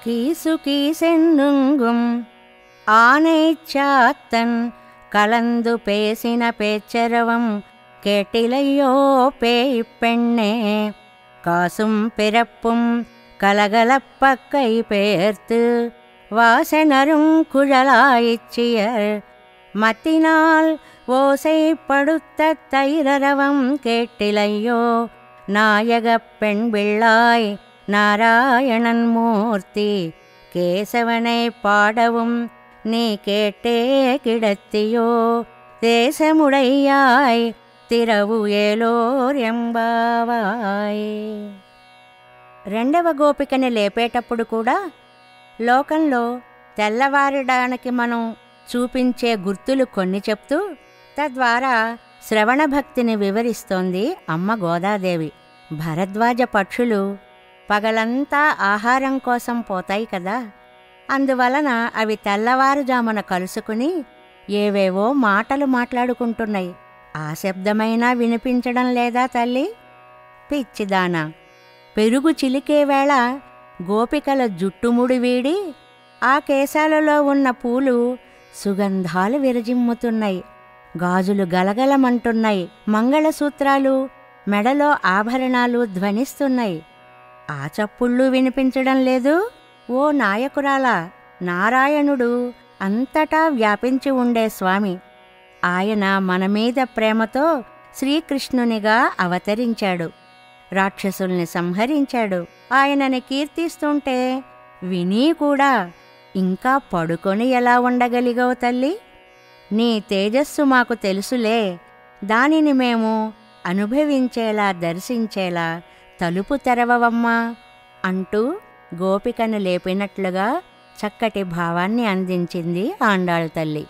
கீசு கீசென்னுங்கும் ஆனைச் சாத்தன் கலந்து பேசின பேச்சரவம் கேட்டிலையோ பேய்ப் பெண்ணே. காசும் பிறப்பும் கலகலப்பக்கை பேர்த்து வாசனரும் குழலாயிச்சியர் மத்தினால் ஓசைப்படுத்த தைரரவம் கேட்டிலையோ நாயகப் பெண் பிள்ளாய் நாராயணன் மூர்த்தி. கேசவனை பாடவும் நீ கேட்டே கிடத்தியோ தேசமுடையாய் తిరవు ఏలోర్ ఎంబావాయ్. రెండవ గోపికని లేపేటప్పుడు కూడా లోకంలో తెల్లవారడానికి మనం చూపించే గుర్తులు కొన్ని చెప్తూ తద్వారా శ్రవణ భక్తిని వివరిస్తోంది అమ్మ గోదాదేవి. భరద్వాజ పక్షులు పగలంతా ఆహారం కోసం పోతాయి కదా, అందువలన అవి తెల్లవారుజామున కలుసుకుని ఏవేవో మాటలు మాట్లాడుకుంటున్నాయి. ఆ శబ్దమైనా వినిపించడం లేదా తల్లి? పిచ్చిదానా, పెరుగు చిలికే వేళ గోపికల జుట్టుముడి వీడి ఆ కేశాలలో ఉన్న పూలు సుగంధాలు విరజిమ్ముతున్నాయి, గాజులు గలగలమంటున్నాయి, మంగళసూత్రాలు మెడలో ఆభరణాలు ధ్వనిస్తున్నాయి. ఆ చప్పుళ్ళు వినిపించడం లేదు? ఓ నాయకురాలా, నారాయణుడు అంతటా వ్యాపించి ఉండే స్వామి. ఆయన మనమీద ప్రేమతో శ్రీకృష్ణునిగా అవతరించాడు, రాక్షసుల్ని సంహరించాడు. ఆయనని కీర్తిస్తుంటే విని కూడా ఇంకా పడుకొని ఎలా ఉండగలిగావు తల్లి? నీ తేజస్సు మాకు తెలుసులే, దానిని మేము అనుభవించేలా దర్శించేలా తలుపు తెరవవమ్మా అంటూ గోపికను లేపినట్లుగా చక్కటి భావాన్ని అందించింది ఆండాళ్ తల్లి.